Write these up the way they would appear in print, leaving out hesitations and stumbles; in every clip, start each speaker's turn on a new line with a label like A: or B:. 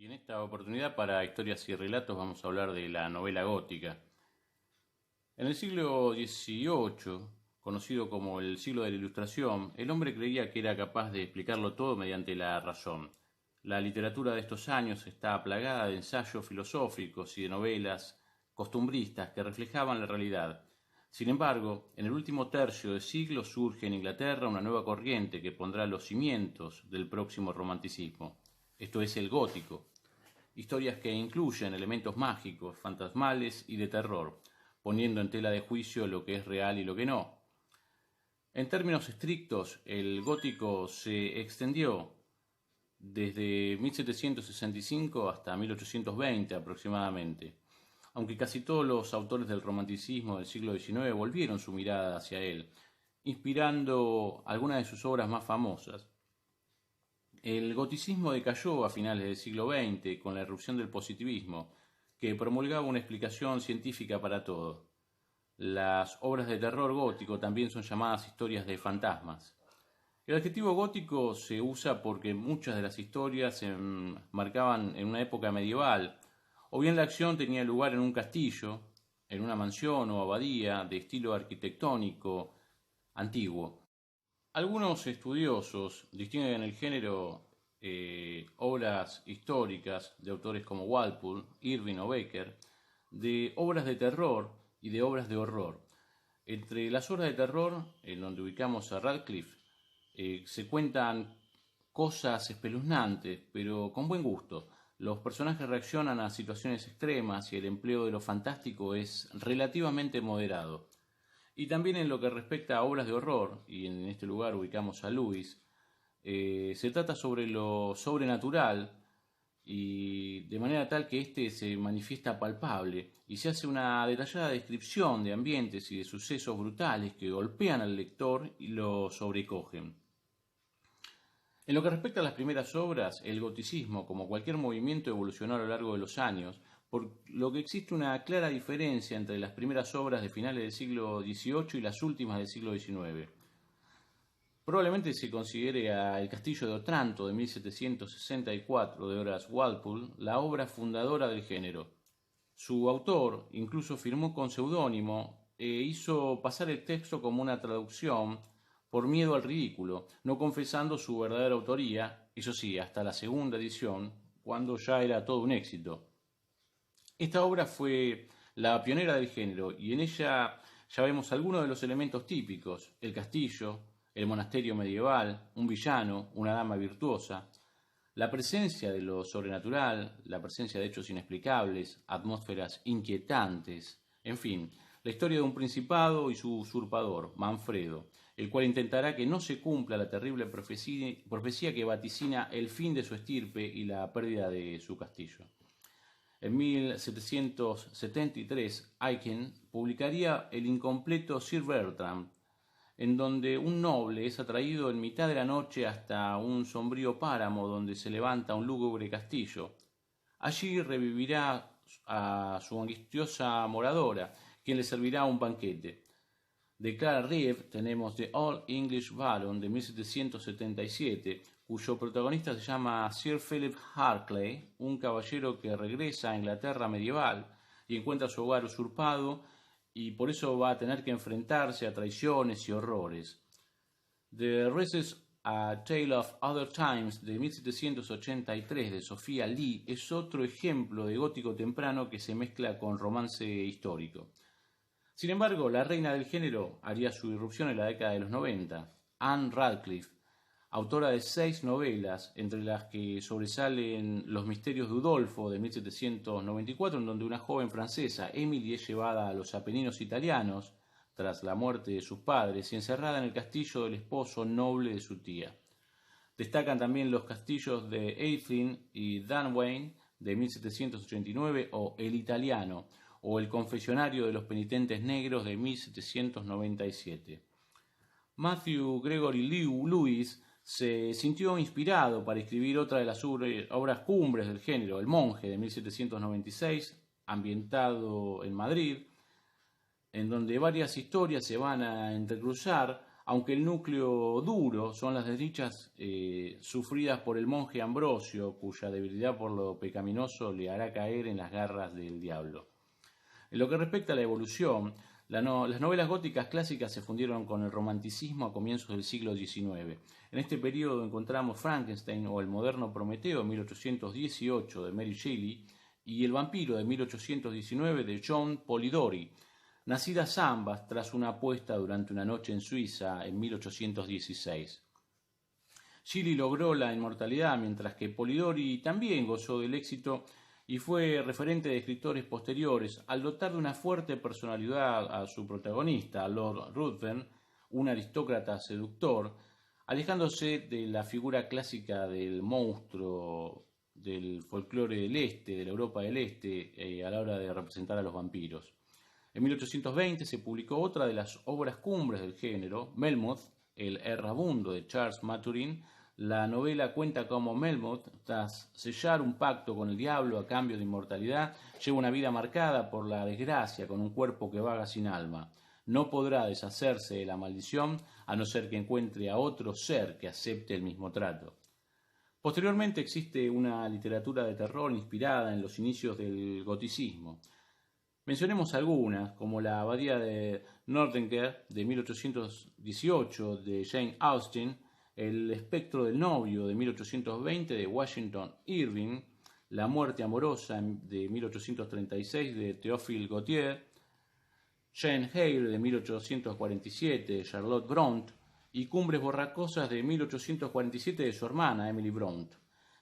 A: Y en esta oportunidad para Historias y Relatos vamos a hablar de la novela gótica. En el siglo XVIII, conocido como el siglo de la Ilustración, el hombre creía que era capaz de explicarlo todo mediante la razón. La literatura de estos años está plagada de ensayos filosóficos y de novelas costumbristas que reflejaban la realidad. Sin embargo, en el último tercio del siglo surge en Inglaterra una nueva corriente que pondrá los cimientos del próximo romanticismo. Esto es el gótico. Historias que incluyen elementos mágicos, fantasmales y de terror, poniendo en tela de juicio lo que es real y lo que no. En términos estrictos, el gótico se extendió desde 1765 hasta 1820 aproximadamente, aunque casi todos los autores del romanticismo del siglo XIX volvieron su mirada hacia él, inspirando algunas de sus obras más famosas. El goticismo decayó a finales del siglo XX con la irrupción del positivismo, que promulgaba una explicación científica para todo. Las obras de terror gótico también son llamadas historias de fantasmas. El adjetivo gótico se usa porque muchas de las historias se marcaban en una época medieval, o bien la acción tenía lugar en un castillo, en una mansión o abadía de estilo arquitectónico antiguo. Algunos estudiosos distinguen el género obras históricas de autores como Walpole, Irving o Becker, de obras de terror y de obras de horror. Entre las obras de terror, en donde ubicamos a Radcliffe, se cuentan cosas espeluznantes, pero con buen gusto. Los personajes reaccionan a situaciones extremas y el empleo de lo fantástico es relativamente moderado. Y también en lo que respecta a obras de horror, y en este lugar ubicamos a Lewis, se trata sobre lo sobrenatural y de manera tal que éste se manifiesta palpable y se hace una detallada descripción de ambientes y de sucesos brutales que golpean al lector y lo sobrecogen. En lo que respecta a las primeras obras, el goticismo, como cualquier movimiento, evolucionó a lo largo de los años, por lo que existe una clara diferencia entre las primeras obras de finales del siglo XVIII y las últimas del siglo XIX. Probablemente se considere a El Castillo de Otranto de 1764 de Horace Walpole la obra fundadora del género. Su autor incluso firmó con seudónimo e hizo pasar el texto como una traducción por miedo al ridículo, no confesando su verdadera autoría, eso sí, hasta la segunda edición, cuando ya era todo un éxito. Esta obra fue la pionera del género y en ella ya vemos algunos de los elementos típicos: el castillo, el monasterio medieval, un villano, una dama virtuosa, la presencia de lo sobrenatural, la presencia de hechos inexplicables, atmósferas inquietantes, en fin, la historia de un principado y su usurpador, Manfredo, el cual intentará que no se cumpla la terrible profecía que vaticina el fin de su estirpe y la pérdida de su castillo. En 1773, Aiken publicaría el incompleto Sir Bertrand, en donde un noble es atraído en mitad de la noche hasta un sombrío páramo donde se levanta un lúgubre castillo. Allí revivirá a su angustiosa moradora, quien le servirá un banquete. De Clara Reeve tenemos The Old English Baron de 1777, cuyo protagonista se llama Sir Philip Harclay, un caballero que regresa a Inglaterra medieval y encuentra su hogar usurpado y por eso va a tener que enfrentarse a traiciones y horrores. The Races A Tale of Other Times de 1783 de Sophia Lee es otro ejemplo de gótico temprano que se mezcla con romance histórico. Sin embargo, la reina del género haría su irrupción en la década de los 90, Anne Radcliffe, autora de 6 novelas, entre las que sobresalen Los misterios de Udolfo de 1794, en donde una joven francesa, Emily, es llevada a los Apeninos italianos tras la muerte de sus padres y encerrada en el castillo del esposo noble de su tía. Destacan también los castillos de Eithne y Dunwayne de 1789 o El italiano, o El confesionario de los penitentes negros de 1797. Matthew Gregory Lewis se sintió inspirado para escribir otra de las obras cumbres del género, El monje de 1796, ambientado en Madrid, en donde varias historias se van a entrecruzar, aunque el núcleo duro son las desdichas sufridas por el monje Ambrosio, cuya debilidad por lo pecaminoso le hará caer en las garras del diablo. En lo que respecta a la evolución, las novelas góticas clásicas se fundieron con el romanticismo a comienzos del siglo XIX. En este periodo encontramos Frankenstein o el moderno Prometeo de 1818 de Mary Shelley y El vampiro de 1819 de John Polidori, nacidas ambas tras una apuesta durante una noche en Suiza en 1816. Shelley logró la inmortalidad, mientras que Polidori también gozó del éxito y fue referente de escritores posteriores al dotar de una fuerte personalidad a su protagonista, Lord Ruthven, un aristócrata seductor, alejándose de la figura clásica del monstruo del folclore del Este, de la Europa del Este, a la hora de representar a los vampiros. En 1820 se publicó otra de las obras cumbres del género, Melmoth, el errabundo de Charles Maturin. La novela cuenta cómo Melmoth, tras sellar un pacto con el diablo a cambio de inmortalidad, lleva una vida marcada por la desgracia con un cuerpo que vaga sin alma. No podrá deshacerse de la maldición a no ser que encuentre a otro ser que acepte el mismo trato. Posteriormente existe una literatura de terror inspirada en los inicios del goticismo. Mencionemos algunas, como La abadía de Northanger de 1818 de Jane Austen, El espectro del novio de 1820 de Washington Irving, La muerte amorosa de 1836 de Théophile Gautier, Jane Eyre de 1847 de Charlotte Brontë y Cumbres borrascosas de 1847 de su hermana Emily Brontë.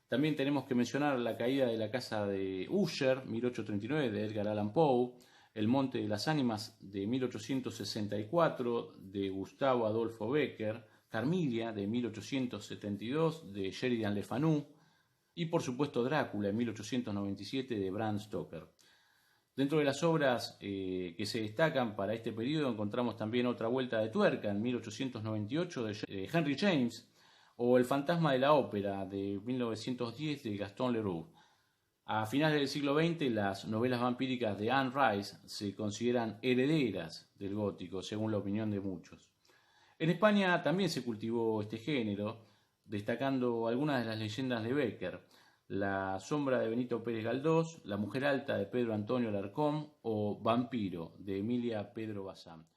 A: También tenemos que mencionar La caída de la casa de Usher, 1839, de Edgar Allan Poe, El monte de las ánimas, de 1864, de Gustavo Adolfo Bécquer, Carmilla, de 1872, de Sheridan Le Fanu, y por supuesto Drácula, en 1897, de Bram Stoker. Dentro de las obras que se destacan para este periodo encontramos también Otra vuelta de tuerca, en 1898, de Henry James, o El fantasma de la ópera, de 1910, de Gaston Leroux. A finales del siglo XX, las novelas vampíricas de Anne Rice se consideran herederas del gótico, según la opinión de muchos. En España también se cultivó este género, destacando algunas de las leyendas de Bécquer: La sombra de Benito Pérez Galdós, La mujer alta de Pedro Antonio Alarcón o Vampiro, de Emilia Pedro Bazán.